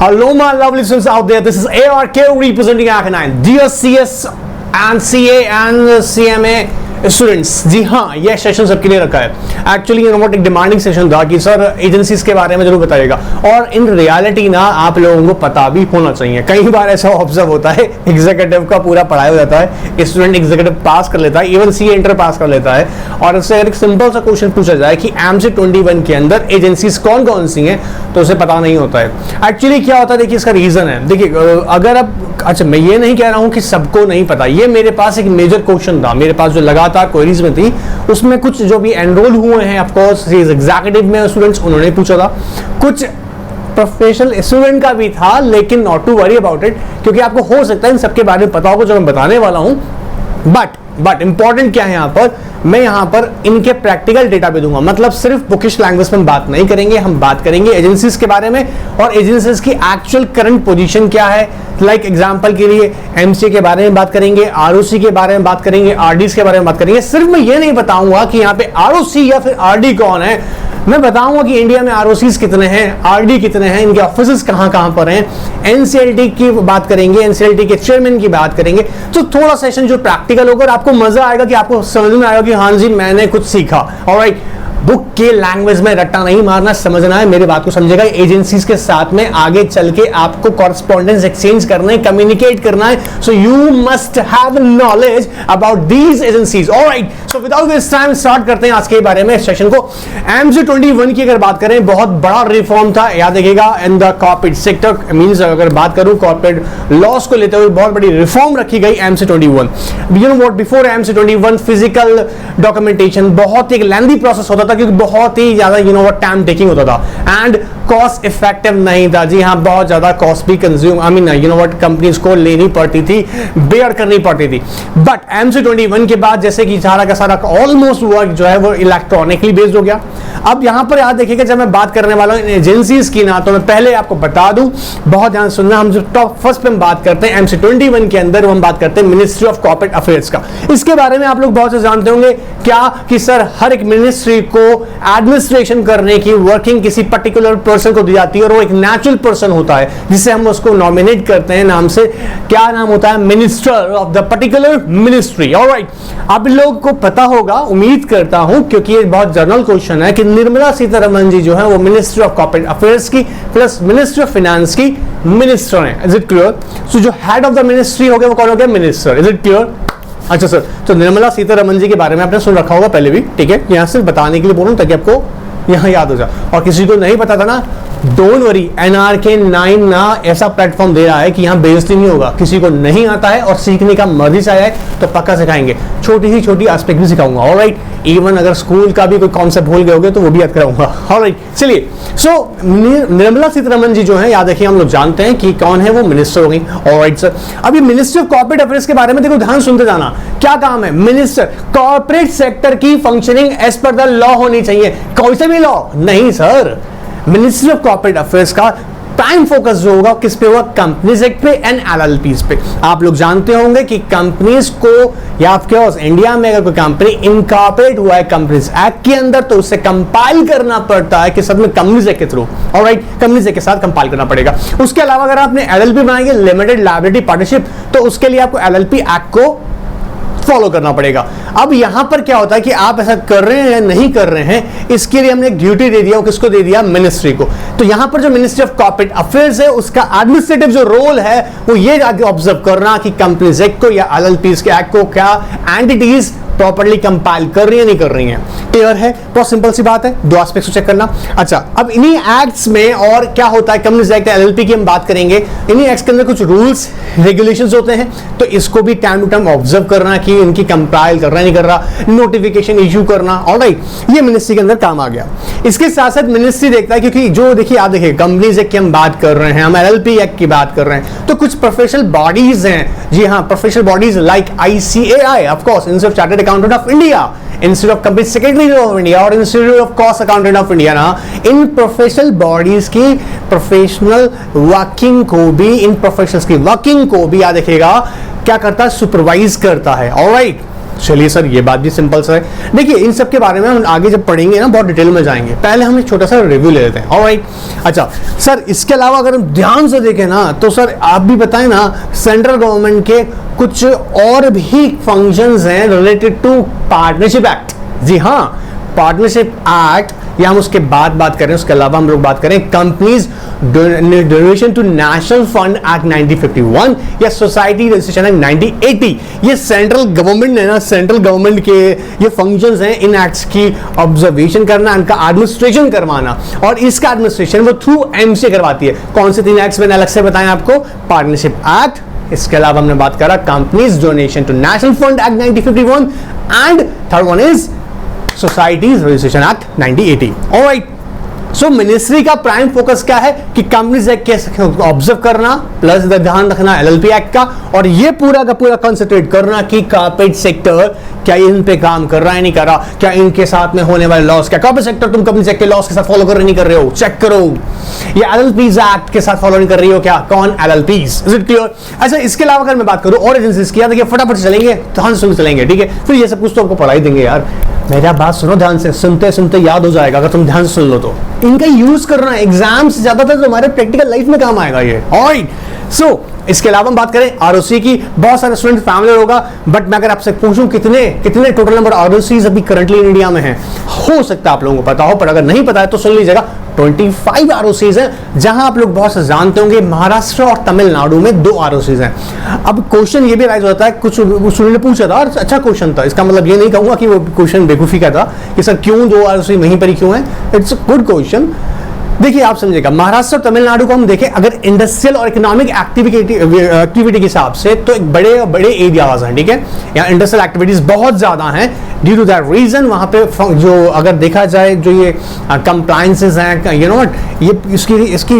Hello, my lovely students out there. This is ARK representing Arcanine. Dear CS and CA and CMA students, जी हाँ, यह session सबके लिए रखा है। एक्चुअली ये नोट एक डिमांडिंग सेशन था कि सर एजेंसीज के बारे में जरूर बताइएगा, और इन रियलिटी ना आप लोगों को पता भी होना चाहिए। कई बार ऐसा ऑब्जर्व होता है, एग्जीक्यूटिव का पूरा पढ़ाया हो जाता है, स्टूडेंट एग्जीक्यूटिव पास कर लेता है, इवन सीए इंटर पास कर लेता है, और इससे अगर एक सिंपल सा क्वेश्चन पूछा जाए कि MC21 के अंदर एजेंसीज कौन कौन सी हैं, तो उसे पता नहीं होता है। एक्चुअली क्या होता है, देखिए इसका रीजन है। देखिए अगर आप, अच्छा मैं ये नहीं कह रहा हूँ कि सबको नहीं पता, ये मेरे पास एक मेजर क्वेश्चन था, मेरे पास जो लगातार क्वेरीज में थी, उसमें कुछ जो भी एनरोल हुए हैं ऑफ कोर्स एग्जीक्यूटिव में स्टूडेंट्स, उन्होंने पूछा था। कुछ प्रोफेशनल स्टूडेंट का भी था, लेकिन not to worry about it, क्योंकि आपको हो सकता है इन सबके बारे में पता होगा जो मैं बताने वाला हूं। बट इंपॉर्टेंट क्या है यहां पर, मैं यहां पर इनके प्रैक्टिकल डेटा भी दूंगा। मतलब सिर्फ बुकिश लैंग्वेज में बात नहीं करेंगे, हम बात करेंगे एजेंसीज के बारे में और एजेंसीज की एक्चुअल करंट पोजीशन क्या है। लाइक एग्जांपल के लिए एमसीए के बारे में बात करेंगे, आरओसी के बारे में बात करेंगे, आरडीज के बारे में बात करेंगे। सिर्फ मैं ये नहीं बताऊंगा कि यहाँ पे आरओसी या फिर आरडी कौन है, मैं बताऊंगा कि इंडिया में आरओसीज कितने हैं, आरडी कितने हैं, इनके ऑफिसेस कहां पर हैं, एनसीएलटी की बात करेंगे, एनसीएलटी के चेयरमैन की बात करेंगे। तो थोड़ा सेशन जो प्रैक्टिकल होगा और आपको मजा आएगा कि आपको समझ में आएगा कि हाँ जी मैंने कुछ सीखा। ऑलराइट, बुक के लैंग्वेज में रट्टा नहीं मारना, समझना है, मेरी बात को समझेगा। एजेंसीज के साथ में आगे चल के आपको कॉरेस्पॉन्डेंस एक्सचेंज करना है, कम्युनिकेट करना है, so you must have knowledge about these agencies. Alright, so without this time start करते हैं आज के बारे में सेशन को। MC21 की अगर बात करें, बहुत बड़ा रिफॉर्म था, याद रखिएगा, in the corporate sector, means अगर बात करूं कॉर्पोरेट लॉस को लेते हुए बहुत बड़ी रिफॉर्म रखी गई MC21। You know what, before MC21 physical documentation बहुत एक लेंथी प्रोसेस होता था, क्योंकि बहुत ही ज्यादा टाइम टेकिंग होता था एंड कॉस्ट इफेक्टिव नहीं था। जी हाँ, बहुत ज्यादा कॉस्ट भी कंज्यूम कंपनीज को लेनी पड़ती थी, बेयर करनी पड़ती थी। बट MC21 के बाद जैसे कि सारा का सारा ऑलमोस्ट वर्क जो है वो इलेक्ट्रॉनिकली बेस्ड हो गया। अब यहां पर याद देखिएगा, जब मैं बात करने वाला हूं एजेंसीज की ना, तो मैं पहले आपको बता दूं, बहुत ध्यान सुनना, हम जो टॉप फर्स्ट पे हम बात करते हैं MC21 के अंदर, हम बात करते हैं मिनिस्ट्री ऑफ कॉर्पोरेट अफेयर्स का। इसके बारे में आप लोग बहुत से जानते होंगे क्या कि सर हर एक मिनिस्ट्री को एडमिनिस्ट्रेशन करने की वर्किंग किसी पर्टिकुलर पर्सन को दी जाती है, और वो एक नेचुरल पर्सन होता है जिसे हम उसको नॉमिनेट करते हैं नाम से। क्या नाम होता है? Minister of the particular ministry. Alright, आप लोगों को पता होगा, उम्मीद करता हूं, क्योंकि ये बहुत जनरल क्वेश्चन है, कि निर्मला सीतारमण जी जो है वो मिनिस्ट्री ऑफ कॉर्पोरेट अफेयर्स की प्लस मिनिस्ट्री ऑफ फाइनेंस की मिनिस्टर है। Is it clear? सो जो हेड ऑफ द मिनिस्ट्री हो गया वो कौन हो गया? मिनिस्टर। Is it clear? अच्छा सर, तो निर्मला सीतारमण जी के बारे में आपने सुन रखा होगा पहले भी, ठीक है, यहाँ सिर्फ बताने के लिए बोलूं ताकि आपको यहाँ याद हो जाए। और किसी को नहीं पता था ना, डोंट वरी, NRK9 ना ऐसा प्लेटफॉर्म दे रहा है कि यहाँ बेइज्जती नहीं होगा। किसी को नहीं आता है और सीखने का मर्जी से आया है तो पक्का सिखाएंगे, छोटी ही छोटी एस्पेक्ट भी सिखाऊंगा। ऑलराइट, इवन अगर स्कूल का भी कोई कॉन्सेप्ट भूल गए होगे तो वो भी याद कराऊंगा। ऑलराइट, चलिए, सो निर्मला सीतारमण जी जो है, याद रखिए, हम लोग जानते हैं कि कौन है, वो मिनिस्टर हो गई। ऑलराइट सर, अभी मिनिस्ट्री ऑफ कॉर्पोरेट अफेयर्स के बारे में देखो, ध्यान सुनते जाना, क्या काम है? मिनिस्टर, कॉर्पोरेट सेक्टर की functioning as per the law होनी चाहिए। कोई से भी लॉ नहीं sir, ministry of corporate affairs का प्राइम फोकस जो होगा किस पे होगा? कंपनीज एक्ट पे एंड LLPs पे। आप लोग जानते होंगे कि कंपनीज को, या ऑफकोर्स इंडिया में अगर कोई कंपनी इनकॉर्पोरेट हुआ है कंपनीज एक्ट के अंदर, तो उसे कंपाइल करना पड़ता है कि सब में कंपनीज एक्ट के थ्रू। ऑलराइट, कंपनीज एक्ट के साथ कंपाइल करना पड़ेगा। उसके अलावा अगर आपने LLP बनाएंगे, लिमिटेड लायबिलिटी पार्टनरशिप, तो उसके लिए आपको LLP एक्ट को फॉलो करना पड़ेगा। अब यहां पर क्या होता है कि आप ऐसा कर रहे हैं या नहीं कर रहे हैं, इसके लिए हमने एक ड्यूटी दे दिया, किसको दे दिया? मिनिस्ट्री को। तो यहां पर जो मिनिस्ट्री ऑफ कॉर्पोरेट अफेयर्स है, उसका एडमिनिस्ट्रेटिव जो रोल है वो ये आगे ऑब्जर्व करना कि कंपनीज एक्ट को या LLPs के एक्ट को क्या एंटिटीज प्रॉपर्ली कंपाइल कर रही है, नहीं कर रही है। क्लियर है? बहुत सिंपल सी बात है, दो एस्पेक्ट्स को चेक करना। अच्छा, अब इन्हीं एक्ट्स में और क्या होता है, कंपनीज एक्ट, LLP की हम बात करेंगे। इन्हीं एक्ट्स के अंदर कुछ रूल्स रेगुलेशंस होते हैं, तो इसको भी टाइम टू टाइम ऑब्जर्व करना कि इनकी कंपाइल कर रहा है नहीं कर रहा, नोटिफिकेशन इशू करना। ऑलराइट, ये मिनिस्ट्री के अंदर काम आ गया। इसके साथ साथ मिनिस्ट्री देखता है, क्योंकि जो देखिए, आप देखिए, कंपनीज एक्ट की हम बात कर रहे हैं, हम LLP एक्ट की बात कर रहे हैं, तो कुछ प्रोफेशनल बॉडीज हैं। जी हाँ, professional bodies like ICAI, of course, institute of chartered accountant of India, institute of company secretary of India और institute of cost accountant of India ना, इन प्रोफेशनल बॉडीज की प्रोफेशनल वर्किंग को भी, इन प्रोफेशनल्स की वर्किंग को भी याद रखिएगा क्या करता है? सुपरवाइज करता है। ऑलराइट, चलिए सर, ये बात भी सिंपल सा है। देखिए इन सब के बारे में हम आगे जब पढ़ेंगे ना बहुत डिटेल में जाएंगे, पहले हम एक छोटा सा रिव्यू ले लेते हैं। ऑलराइट, अच्छा सर, इसके अलावा अगर हम ध्यान से देखें ना तो सर आप भी बताएं ना, सेंट्रल गवर्नमेंट के कुछ और भी फंक्शंस हैं रिलेटेड टू पार्टनरशिप एक्ट। जी हाँ, पार्टनरशिप एक्ट या हम उसके बाद बात करें, उसके अलावा हम लोग बात करें companies donation to national fund act 1951 या सोसाइटी रजिस्ट्रेशन एक्ट 1980। ये सेंट्रल गवर्नमेंट ने ना, सेंट्रल गवर्नमेंट के ये फंक्शंस हैं इन एक्ट्स की ऑब्जर्वेशन करना, इनका एडमिनिस्ट्रेशन करवाना, और इसका एडमिनिस्ट्रेशन वो थ्रू एमसीए करवाती है। कौन से 3 एक्ट्स मैंने अलग से बताएं आपको? पार्टनरशिप एक्ट, इसके अलावा हमने बात करा companies donation to national fund act 1951 and third one is societies registration act 1980। Alright, so ministry का प्राइम फोकस क्या है कि कंपनीज एक्ट के ऑब्जर्व करना, प्लस ध्यान रखना एलएलपी एक्ट का, और ये पूरा का पूरा कंसंट्रेट करना कि कॉर्पोरेट सेक्टर क्या इन पे काम कर रहा है नहीं कर रहा, क्या इनके साथ में होने वाले लॉस, क्या कॉर्पोरेट सेक्टर तुम कंपनी एक्ट के लॉस के साथ फॉलो कर रहे नहीं कर रहे हो, चेक करो। ये एलएलपीज एक्ट के साथ फॉलो नहीं कर रही हो क्या, कौन एलएलपीज, इज इट क्लियर? अच्छा, इसके अलावा अगर मैं बात करूं और एजेंसीज की, देखिए फटाफट चलेंगे, ध्यान से चलेंगे, ठीक है? फिर ये सब कुछ तो आपको पढ़ाई देंगे यार, मेरा बात सुनो ध्यान से, सुनते सुनते याद हो जाएगा अगर तुम ध्यान से सुन लो तो। इनका यूज करना एग्जाम से ज्यादातर तो हमारे प्रैक्टिकल लाइफ में काम आएगा ये। ऑलराइट, सो इसके अलावा हम बात करें आरओसी की, बहुत सारे स्टूडेंट फैमिली होगा, बट मैं अगर आपसे पूछूं कितने कितने टोटल नंबर आरओसीज अभी करंटली इंडिया में हैं, हो सकता है आप लोगों को पता हो, पर अगर नहीं पता है तो सुन लीजिएगा। 25 आरओसीज हैं, जहां आप लोग बहुत से जानते होंगे महाराष्ट्र और तमिलनाडु में 2 आरओसीज हैं। अब क्वेश्चन ये भी राइज होता है, कुछ स्टूडेंट ने पूछा था और अच्छा क्वेश्चन था, इसका मतलब ये नहीं कहूंगा कि वो क्वेश्चन बेवकूफी का था कि सर क्यों 2 आरओसी वहीं पर ही क्यों है। It's a good question. देखिए आप समझिएगा, महाराष्ट्र और तमिलनाडु को हम देखें अगर इंडस्ट्रियल और इकोनॉमिक एक्टिविटी के हिसाब से, तो एक बड़े बड़े एरियाज हैं, ठीक है? यहाँ इंडस्ट्रियल एक्टिविटीज बहुत ज्यादा हैं। ड्यू टू दैट रीजन वहां पे जो अगर देखा जाए जो ये कंप्लायंसेस हैं, यू नो व्हाट, ये इसकी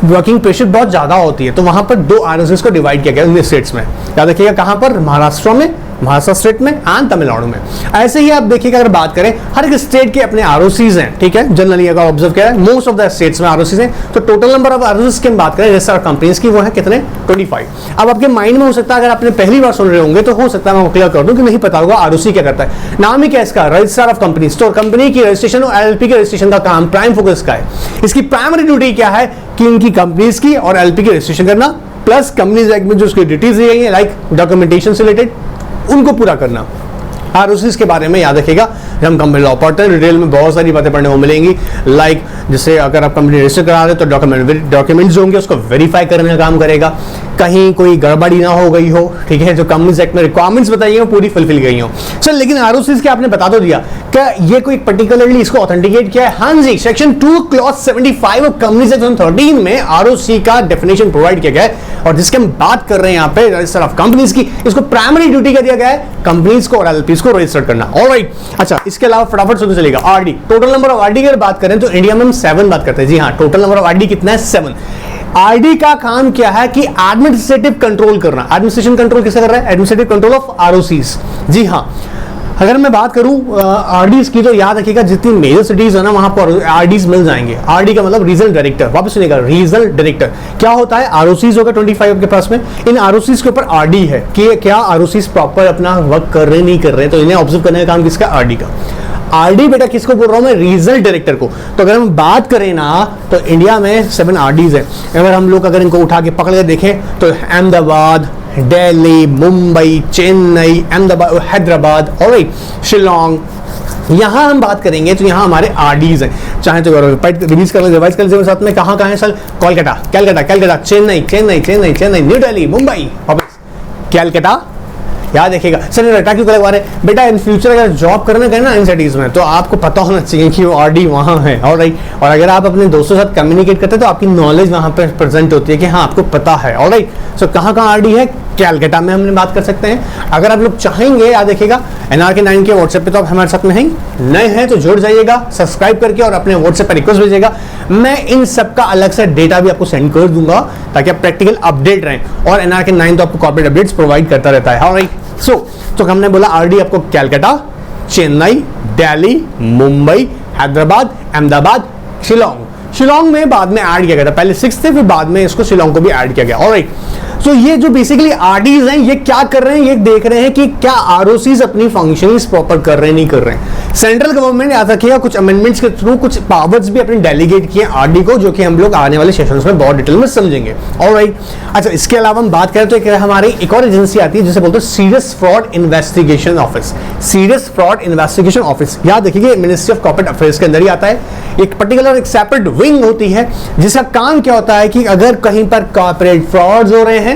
वर्किंग प्रेशर बहुत ज्यादा होती है, तो वहां पर 2 आरओसीज को डिवाइड किया गया इन स्टेट्स में। याद रखिएगा कहां पर? महाराष्ट्र में, महाराष्ट्र स्टेट में एंड तमिलनाडु में। ऐसे ही आप देखिएगा अगर बात करें, हर एक स्टेट के अपने आरओसीज हैं, ठीक है? जनरली अगर ऑब्जर्व किया है मोस्ट ऑफ द स्टेट्स में आरओसीज हैं, तो टोटल नंबर ऑफ आरओसीज की हम बात करें रजिस्टर्ड कंपनीज की, वो है कितने? 25। अब आपके माइंड में हो सकता है, अगर आपने पहली बार सुन रहे होंगे तो हो सकता है मैं क्लियर कर दूं कि नहीं पता होगा आरओसी क्या करता है। नाम ही क्या इसका? Registrar of companies. तो कंपनी की रजिस्ट्रेशन और एलएलपी के रजिस्ट्रेशन का काम प्राइम फोकस का है। इसकी प्राइमरी ड्यूटी क्या है कि इनकी कंपनीज की और एलएलपी की रजिस्ट्रेशन करना, प्लस कंपनीज एक्ट में जो उसकी ड्यूटीज दी गई है लाइक डॉक्यूमेंटेशन से रिलेटेड, उनको पूरा करना। आरओसीज के बारे में याद रखिएगा, जब हम कंपनी लॉ पढ़ते हैं डिटेल में बहुत सारी बातें पढ़ने को मिलेंगी, लाइक जैसे अगर आप कंपनी रजिस्टर करा रहे तो डॉक्यूमेंट्स होंगे उसको वेरीफाई करने का काम करेगा, कहीं कोई गड़बड़ी ना हो गई हो, ठीक है? जो कंपनीज एक्ट में रिक्वायरमेंट्स बताई हैं पूरी फुलफिल गई हो। सर लेकिन आरओसीज के आपने बता तो दिया, क्या ये कोई पर्टिकुलरली इसको ऑथेंटिकेट किया है? हाँ जी, section 2 clause 75 of companies act 2013 में आरओसी का डेफिनेशन प्रोवाइड किया गया है, और जिसके हम बात कर रहे हैं यहाँ पे रजिस्टर ऑफ कंपनीज की, इसको प्राइमरी ड्यूटी क्या दिया गया है? कंपनीज को और एलएलपीज को रजिस्टर करना। ऑलराइट, अच्छा इसके अलावा फटाफट सुनते चलेगा RD. Total number of RD की बात करें तो इंडिया में हम 7 बात करते हैं। जी हाँ, टोटल नंबर ऑफ आरडी कितना है? 7। आरडी का काम क्या है कि एडमिनिस्ट्रेटिव कंट्रोल करना। एडमिनिस्ट्रेशन कंट्रोल किसे कर रहा है? Administrative control of ROCs. जी हाँ, अगर मैं बात करूं आरडीज की तो याद रखिएगा जितनी मेजर सिटीज है ना वहां पर आरडीज मिल जाएंगे। आरडी का मतलब रीजनल डायरेक्टर। वापस सुनिएगा, रीजनल डायरेक्टर क्या होता है? आरओसीज होगा 25 आपके पास में, इन आरओसीज के ऊपर आरडी है कि क्या आरओसीज प्रॉपर अपना वर्क कर रहे नहीं कर रहे, तो इन्हें ऑब्जर्व करने का काम किसका? आरडी का। आरडी बेटा किसको बोल रहा हूं मैं? रीजनल डायरेक्टर को। तो अगर हम बात करें ना तो इंडिया में 7 आरडीज है। अगर हम लोग अगर इनको उठा के पकड़ के देखें तो अहमदाबाद, दिल्ली, मुंबई, चेन्नई, अहमदाबाद, हैदराबाद, और शिलोंग, यहां हम बात करेंगे तो यहां हमारे आरडीज हैं। चाहे तो रिलीज कर रिवाइज कर साथ में कहां कहां है सर? कोलकाता, कैलकाटा, कैलकाटा, चेन्नई, चेन्नई, चेन्नई, चेन्नई, न्यू दिल्ली, मुंबई, कैलकाटा। याद रखिएगा सर, रटा क्यों करवा रहे बेटा? इन फ्यूचर अगर जॉब करने गए ना इन सिटीज में तो आपको पता होना चाहिए कि वो आरडी वहां है। ऑलराइट, और अगर आप अपने दोस्तों के साथ कम्युनिकेट करते हैं तो आपकी नॉलेज वहां पर प्रेजेंट होती है कि हाँ आपको पता है। ऑलराइट, सो कहाँ कहाँ आरडी है? कैलकाटा में हमने बात कर सकते हैं। अगर आप लोग चाहेंगे, याद रखिएगा NRK9 के व्हाट्सएप पे तो आप हमारे साथ में हैं, नए हैं तो जुड़ जाइएगा सब्सक्राइब करके और अपने व्हाट्सएप पर रिक्वेस्ट भेजिएगा। मैं इन सब का अलग से डेटा भी आपको सेंड कर दूंगा ताकि आप प्रैक्टिकल अपडेट रहें। और NRK9 तो आपको कॉर्पोरेट अपडेट्स प्रोवाइड करता रहता है। ऑलराइट, तो हमने बोला आरडी आपको कैलकाटा, चेन्नई, दिल्ली, मुंबई, हैदराबाद, अहमदाबाद, शिलोंग। शिलोंग में बाद में ऐड किया गया था, पहले 6 थे फिर बाद में इसको शिलोंग को भी ऐड किया गया। ऑलराइट, तो ये जो बेसिकली आरडीज हैं ये क्या कर रहे हैं, ये देख रहे हैं कि क्या आरओसीज अपनी फंक्शनिंग प्रॉपर कर रहे हैं नहीं कर रहे हैं। सेंट्रल गवर्नमेंट याद रखिएगा कुछ अमेंडमेंट्स के थ्रू कुछ पावर्स भी अपने डेलीगेट किए आरडी को, जो कि हम लोग आने वाले सेशंस में बहुत डिटेल में समझेंगे। ऑलराइट, अच्छा इसके अलावा हम बात करें तो हमारी एक और एजेंसी आती है जिसे बोलते हैं serious fraud investigation office. Serious fraud investigation office याद रखिए मिनिस्ट्री ऑफ कॉर्पोरेट अफेयर्स के अंदर ही आता है। एक पर्टिकुलर एक सेपरेट विंग होती है जिसका काम क्या होता है कि अगर कहीं पर कॉर्पोरेट फ्रॉड्स हो रहे हैं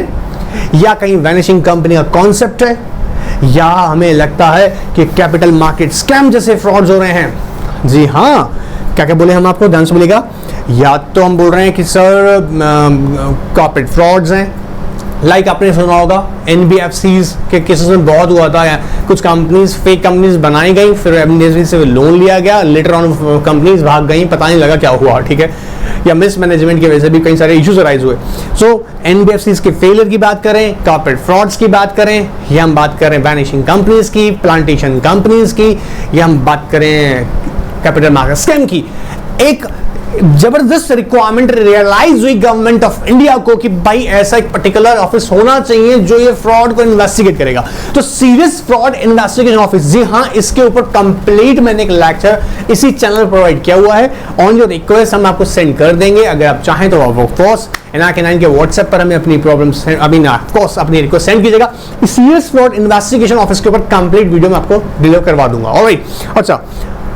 या कहीं वैनिशिंग कंपनी का कॉन्सेप्ट है या हमें लगता है कि कैपिटल मार्केट स्कैम जैसे फ्रॉड्स हो रहे हैं, जी हाँ क्या क्या बोले हम आपको ध्यान से बोलेगा, या तो हम बोल रहे हैं कि सर कॉर्पोरेट फ्रॉड्स हैं, लाइक आपने सुना होगा एनबीएफसीज के केसेस में बहुत हुआ था, कुछ कंपनीज फेक कंपनीज बनाई गई, फिर एनबीएफसी से लोन लिया गया, लेटर ऑन कंपनीज भाग गई, पता नहीं लगा क्या हुआ, ठीक है, या मिस मैनेजमेंट की वजह से भी कई सारे इश्यूज अराइज हुए। सो एनबीएफसीज के फेलियर की बात करें, कॉर्पोरेट फ्रॉड्स की बात करें, या हम बात करें वैनिशिंग कंपनीज की, प्लांटेशन कंपनीज की, या हम बात करें कैपिटल मार्केट स्कैम की, एक जबरदस्त रिक्वायरमेंट रियलाइज हुई गवर्नमेंट ऑफ इंडिया को कि भाई ऐसा एक पर्टिकुलर ऑफिस होना चाहिए जो ये फ्रॉड को इन्वेस्टिगेट करेगा। तो सीरियस फ्रॉड इन्वेस्टिगेशन ऑफिस, जी हाँ, इसके ऊपर कंप्लीट मैंने एक लेक्चर इसी चैनल पर प्रोवाइड किया हुआ है। ऑन योर रिक्वेस्ट हम आपको सेंड कर देंगे, अगर आप चाहें तो ऑफ कोर्स NRK9 के व्हाट्सएप पर हमें अपनी प्रॉब्लम्स अभी ना कोर्स अपनी रिक्वेस्ट सेंड कीजिएगा। सीरियस फ्रॉड इन्वेस्टिगेशन ऑफिस के ऊपर कंप्लीट वीडियो मैं आपको डिलीवर करवा दूंगा। ऑलराइट, अच्छा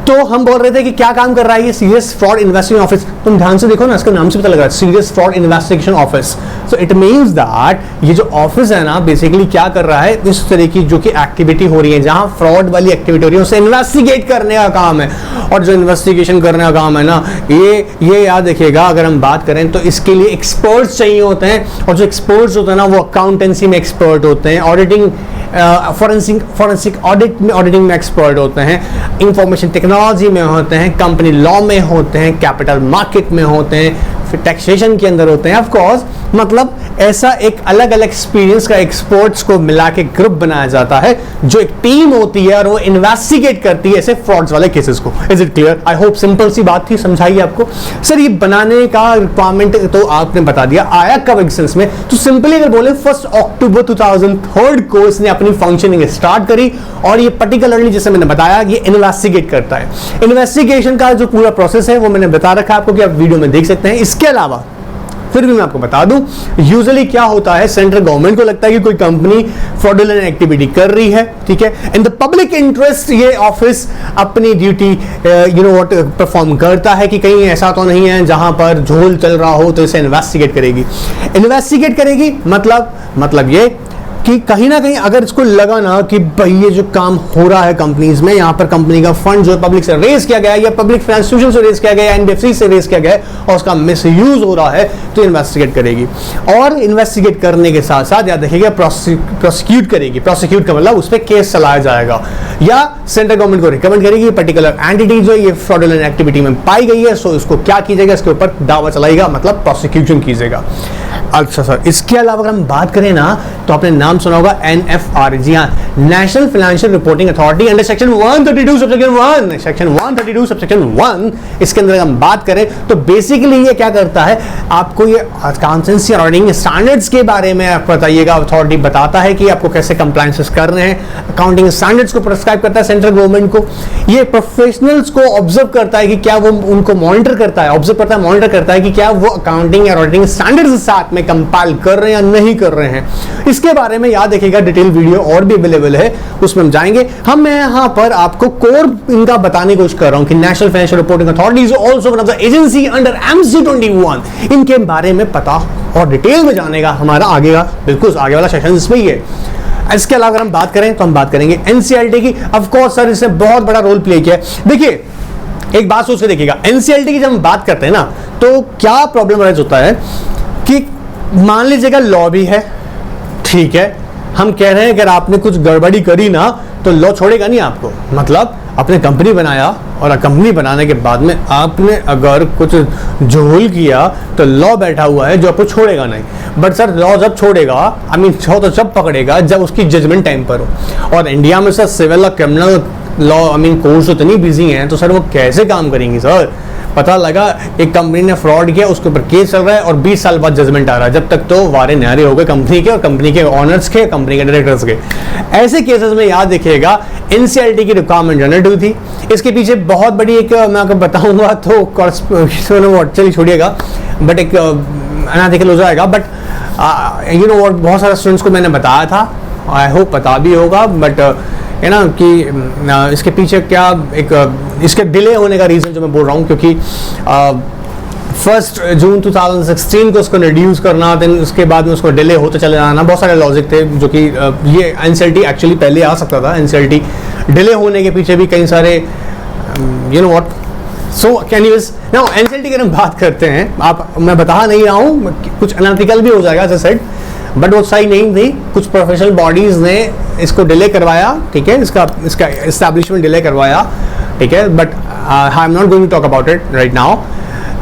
तो हम बोल रहे थे कि क्या काम कर रहा है ये सीरियस फ्रॉड इन्वेस्टिगेशन ऑफिस। तुम ध्यान से देखो ना, इसके नाम से पता लग रहा है serious fraud investigation office. So it means that ये जो ऑफिस है ना बेसिकली क्या कर रहा है, इस तरह की जो कि एक्टिविटी हो रही है जहां फ्रॉड वाली एक्टिविटी हो रही है उसे इन्वेस्टिगेट करने का काम है। और जो इन्वेस्टिगेशन करने का काम है ना ये याद रखिएगा, अगर हम बात करें तो इसके लिए एक्सपर्ट्स चाहिए होते हैं, और जो एक्सपर्ट्स होते हैं ना वो अकाउंटेंसी में एक्सपर्ट होते हैं, ऑडिटिंग फॉरेंसिक ऑडिटिंग में एक्सपर्ट होते हैं, इंफॉर्मेशन टेक्नोलॉजी में होते हैं, कंपनी लॉ में होते हैं, कैपिटल मार्केट में होते हैं, फिर टैक्सेशन के अंदर होते हैं। ऑफ कोर्स मतलब ऐसा एक अलग अलग एक्सपीरियंस का एक्सपर्ट्स को मिला के ग्रुप बनाया जाता है जो एक टीम होती है और वो इन्वेस्टिगेट करती है ऐसे फ्रॉड्स वाले केसेस को। Is it clear? I hope simple सी बात थी, समझाइए आपको। सर ये बनाने का रिक्वायरमेंट तो आपने बता दिया, आया कब एग्जिस्टेंस में, तो सिंपली अगर बोले 1 अक्टूबर 2003 को इसने अपनी फंक्शनिंग स्टार्ट करी, और ये पर्टिकुलरली जैसे मैंने बताया ये इन्वेस्टिगेट करता है। इन्वेस्टिगेशन का जो पूरा प्रोसेस है वो मैंने बता रखा है आपको कि आप वीडियो में देख सकते हैं। इसके अलावा फिर भी मैं आपको बता दूं यूजुअली क्या होता है, सेंट्रल गवर्नमेंट को लगता है कि कोई कंपनी फ्रॉडुलेंट एक्टिविटी कर रही है, ठीक है, इन द पब्लिक इंटरेस्ट ये ऑफिस अपनी duty you know what perform करता है कि कहीं ऐसा तो नहीं है जहां पर झोल चल रहा हो, तो इसे इन्वेस्टिगेट करेगी। इन्वेस्टिगेट करेगी मतलब ये कि कहीं ना कहीं अगर इसको लगा ना कि भाई ये जो काम हो रहा है कंपनीज में, यहाँ पर कंपनी का फंड जो पब्लिक से रेज किया गया है या पब्लिक फाइनेंशियल से रेज किया गया है, एनबीएफसी से रेज किया गया है और उसका मिसयूज हो रहा है, तो इन्वेस्टिगेट करेगी। और इन्वेस्टिगेट करने के साथ साथ याद रखिएगा प्रोसिक्यूट करेगी। प्रोसिक्यूट का मतलब उस पर केस चलाया जाएगा, या सेंट्रल गवर्नमेंट को रिकमेंड करेगी पर्टिकुलर एंटिटी जो ये फ्रॉडुलेंट एक्टिविटी में पाई गई है, सो इसको क्या कीजिएगा, इसके ऊपर दावा चलाएगा, मतलब प्रोसिक्यूशन कीजिएगा। अच्छा सर, इसके अलावा अगर हम बात करें ना तो आपने नाम सुना होगा NFR, जी हाँ, national financial reporting authority under section 132 subsection 1, section 132 subsection 1। इसके अंदर हम बात करें तो बेसिकली ये क्या करता है, आपको ये अकाउंटेंसी ऑडिटिंग स्टैंडर्ड्स के बारे में आप बताइएगा। अथॉरिटी बताता है कि आपको कैसे कंप्लायंसेस करने हैं, अकाउंटिंग स्टैंडर्ड्स को प्रिस्क्राइब करता है सेंट्रल गवर्नमेंट को। ये प्रोफेशनल्स को ऑब्जर्व करता है कि क्या वो उनको मॉनिटर करता है, ऑब्जर्व करता है, मॉनिटर करता है कि क्या वो अकाउंटिंग या ऑडिटिंग स्टैंडर्ड्स साथ में कंपाइल कर रहे हैं या नहीं कर रहे हैं। इसके बारे में याद रखिएगा, डिटेल वीडियो और भी अवेलेबल है, उसमें हम जाएंगे। मैं यहाँ पर आपको कोर इनका बताने की कोशिश कर रहा हूं कि national financial reporting authority is also one of the agency under MC21। इनके बारे में पता और डिटेल में जाने का हमारा आगे का बिल्कुल आगे वाला सेशन इसमें ही है। इसके अलावा अगर हम बात करें तो हम बात करेंगे NCLT की। ऑफ कोर्स सर इसने बहुत बड़ा रोल प्ले किया है। देखिए एक बात सोच के देखिएगा, NCLT की जब हम बात करते हैं ना तो क्या प्रॉब्लम राइज होता है कि मान लीजिएगा लॉ भी है, ठीक है, हम कह रहे हैं अगर आपने कुछ गड़बड़ी करी ना तो लॉ छोड़ेगा नहीं आपको। मतलब आपने कंपनी बनाया और कंपनी बनाने के बाद में आपने अगर कुछ झोल किया तो लॉ बैठा हुआ है जो आपको छोड़ेगा नहीं। बट सर लॉ जब छोड़ेगा, आई मीन तो जब पकड़ेगा जब उसकी जजमेंट टाइम पर हो। और इंडिया में सर सिविल और criminal law I mean course इतनी बिजी हैं तो सर वो कैसे काम करेंगी सर। पता लगा एक कंपनी ने फ्रॉड किया, उसके ऊपर केस चल रहा है और 20 साल बाद जजमेंट आ रहा है, जब तक तो वारे न्यारे हो गए कंपनी के और कंपनी के ऑनर्स के, कंपनी के डायरेक्टर्स के। ऐसे केसेस में याद देखिएगा एनसीएलटी की रिक्वायरमेंट जनरेट हुई थी। इसके पीछे बहुत बड़ी एक, मैं आपको बताऊंगा तो चलिए छोड़िएगा, बट एक अनएथिकल हो जाएगा, बट यू नो व्हाट, बहुत सारे स्टूडेंट्स को मैंने बताया था, आई होप पता भी होगा, बट है ना कि इसके पीछे क्या एक इसके डिले होने का रीज़न जो मैं बोल रहा हूँ, क्योंकि 1 जून 2016 को उसको रिड्यूस करना, देन उसके बाद में उसको डिले होते चले जाना, बहुत सारे लॉजिक थे जो कि ये एनसीएलटी एक्चुअली पहले आ सकता था। एनसीएलटी डिले होने के पीछे भी कई सारे you know what, so anyways now NCLT की हम बात करते हैं। मैं बता नहीं रहा हूँ, कुछ अनएथिकल भी हो जाएगा एज आई सेड, बट वो सही नहीं थी। कुछ प्रोफेशनल बॉडीज ने इसको डिले करवाया, ठीक है, इसका एस्टैब्लिशमेंट डिले करवाया, ठीक है, but I am not going to talk about it right now,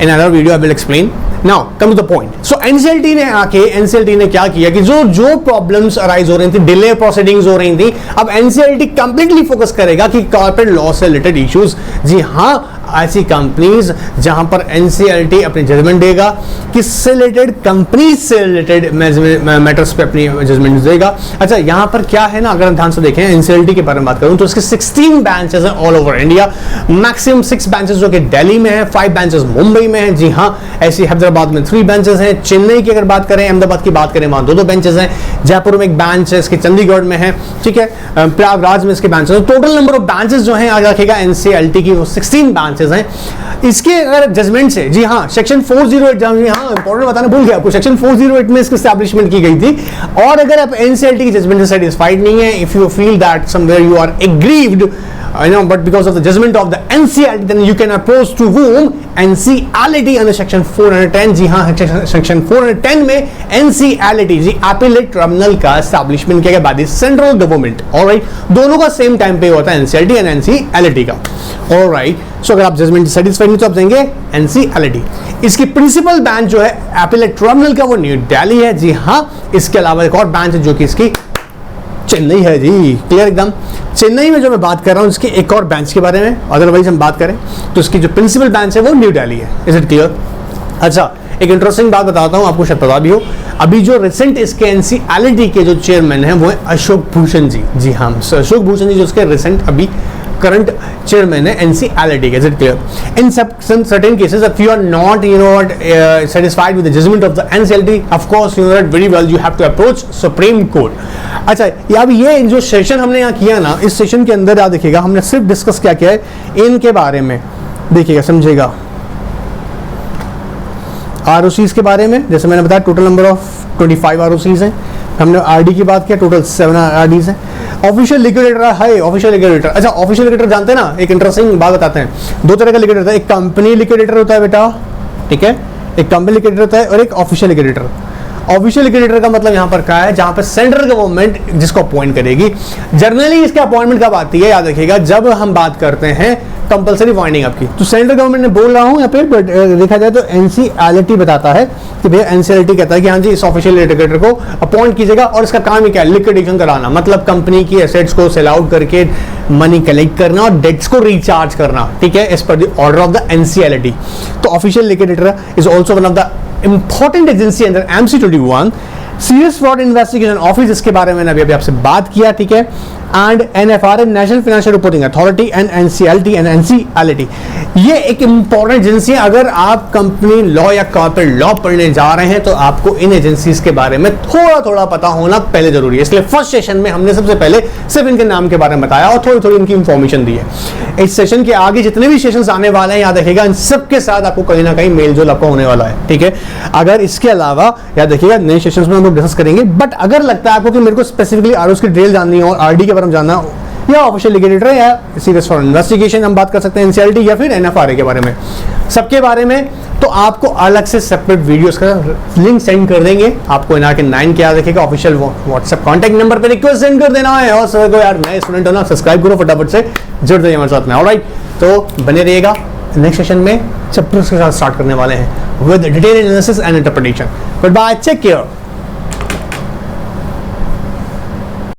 in another video I will explain. Now come to the point. So NCLT ने क्या किया कि जो प्रॉब्लम्स अराइज हो रही थी, डिले प्रोसीडिंग्स हो रही थी, अब एनसीएलटी कंप्लीटली फोकस करेगा कि कॉर्पोरेट लॉ से रिलेटेड इश्यूज। जी हाँ, ऐसी कंपनीज जहां पर एनसीएलटी अपनी जजमेंट देगा, किससे रिलेटेड, कंपनी से रिलेटेड मैटर्स पे अपनी जजमेंट देगा। अच्छा, यहां पर क्या है ना, अगर हम ध्यान से देखें एनसीएलटी के बारे में बात करूं तो इसके 16 ब्रांचेस हैं all over India, maximum 6 branches जो कि दिल्ली में है, 5 ब्रांचेस मुंबई में है। जी हाँ, ऐसी हैदराबाद में 3 ब्रांचेस हैं, चेन्नई की अगर बात करें, अहमदाबाद की बात करें, वहां 2 ब्रांचेस हैं, जयपुर में एक ब्रांच है, इसके चंडीगढ़ में है, ठीक है, प्रयागराज में इसके ब्रांचेस हैं। टोटल नंबर ऑफ ब्रांचेस जो हैं आज रखेगा एनसीएलटी की वो 16 ब्रांचेस हैं। इसके अगर जजमेंट से, जी हाँ, सेक्शन 408, हाँ इंपॉर्टेंट बताना भूल गया आपको, सेक्शन 408 में इसकी एस्टैब्लिशमेंट की गई थी। और अगर आप एनसीएलटी की जजमेंट से सेटिस्फाइड नहीं है, if you feel that somewhere you are aggrieved, you know, but because of the judgment of the NCLT, then you can approach to whom? NCLT under section 410। जी हाँ, सेक्शन 410 में NCLT, जी appellate tribunal का establishment किया गया by the central government. Alright, दोनों का same time पे होता है, एनसीएलटी एंड NCLT का। ऑलराइट, सो अगर आप जजमेंट सेटिस्फाइड नहीं तो आप देंगे NCLT। इसकी प्रिंसिपल बेंच जो है एपिलेट ट्रिब्यूनल का वो न्यू दिल्ली है। जी हाँ, इसके अलावा एक और बेंच है जो कि इसकी चेन्नई है। जी क्लियर एकदम। चेन्नई में जो मैं बात कर रहा हूँ इसके एक और बेंच के बारे में, अदरवाइज हम बात करें तो इसकी जो प्रिंसिपल बेंच है वो न्यू दिल्ली है। Is it clear? अच्छा, एक इंटरेस्टिंग बात बताता हूँ, आपको शायद पता भी हो, अभी जो रिसेंट इसके एनसीएलटी के जो चेयरमैन हैं वो है अशोक भूषण जी। जी हाँ, अशोक भूषण जी जो उसके रिसेंट अभी करंट चेयरमैन है एनसीएलटी के। Is it clear? In certain cases if you are not satisfied with the judgment of the NCLT, of course you know that very well, you have to approach Supreme Court। अच्छा, अब ये जो session हमने यहाँ किया ना, इस session के अंदर याद देखिएगा हमने सिर्फ डिस्कस क्या किया है इनके बारे में, देखिएगा समझिएगा, आरओसीज के बारे में। जैसे मैंने बताया टोटल नंबर ऑफ 25 आरओसीज हैं, हमने आरडी की बात किया, टोटल 7 आरडीज हैं। ऑफिशियल लिक्विडेटर है, ऑफिशियल लिक्विडेटर। अच्छा, ऑफिशियल लिक्विडेटर जानते हैं ना, एक इंटरेस्टिंग बात बताते हैं, 2 तरह का लिक्विडेटर होता है, एक कंपनी लिक्विडेटर होता है बेटा, ठीक है, एक कंपनी लिक्विडेटर होता है और एक ऑफिशियल लिक्विडेटर। ऑफिशियल लिक्विडेटर का मतलब यहाँ पर क्या है, जहां पर सेंट्रल गवर्नमेंट जिसको अपॉइंट करेगी। जनरली इसके अपॉइंटमेंट कब आती है, याद रखिएगा, जब हम बात करते हैं कंपलसरी फाइंडिंग आपकी, तो सेंट्रल गवर्नमेंट ने बोल रहा हूँ यहाँ पे, बट देखा जाए तो एनसीएलटी बताता है कि भैया एनसीएलटी कहता है कि हाँ जी इस ऑफिशियल लिक्विडेटर को अपॉइंट कीजिएगा और इसका काम ही क्या है, लिक्विडेशन कराना, मतलब कंपनी की एसेट्स को सेल आउट करके मनी कलेक्ट करना और डेट्स को रिचार्ज करना, ठीक है, as per the order of the NCLT. तो official liquidator is also one of the important agency under MC21। Serious fraud investigation office, इसके बारे में अभी आपसे बात किया, ठीक है, and NFRA national financial reporting authority and NCLT and NCLT, ये एक इंपॉर्टेंट एजेंसी है। अगर आप कंपनी लॉ या कॉर्पोरेट लॉ पढ़ने जा रहे हैं तो आपको इन एजेंसीज के बारे में थोड़ा थोड़ा पता होना पहले जरूरी है। इसलिए फर्स्ट सेशन में हमने सबसे पहले सिर्फ इनके नाम के बारे में बताया और थोड़ी थोड़ी इनकी इंफॉर्मेशन दी है। इस सेशन के आगे जितने भी सेशंस आने वाले हैं, याद रखिएगा इन सबके साथ आपको कहीं ना कहीं मेल जोल आपका होने वाला है, ठीक है। अगर इसके अलावा याद रखिएगा नए सेशंस में हम लोग डिस्कस करेंगे, बट अगर लगता है आपको कि मेरे को स्पेसिफिकली आरओस की डिटेल जाननी है और आरडी के बारे में जानना या ऑफिशियल लिक्विडेटर या सीरियस फ्रॉड इन्वेस्टिगेशन हम बात कर सकते हैं, एनसीएलटी या फिर NFRA के बारे में, सबके बारे में, तो आपको अलग से सेपरेट वीडियोस का लिंक सेंड कर देंगे। आपको NRK 9 के याद रखिएगा ऑफिशियल व्हाट्सएप कॉन्टैक्ट नंबर पे रिक्वेस्ट सेंड कर देना है। और सर को यार नए स्टूडेंट हो ना, सब्सक्राइब करो फटाफट से, जुड़ जाइए हमारे साथ में। ऑलराइट, तो बने रहिएगा। नेक्स्ट सेशन में चैप्टर्स के साथ स्टार्ट करने वाले हैं with detail analysis and interpretation. Good bye, take care.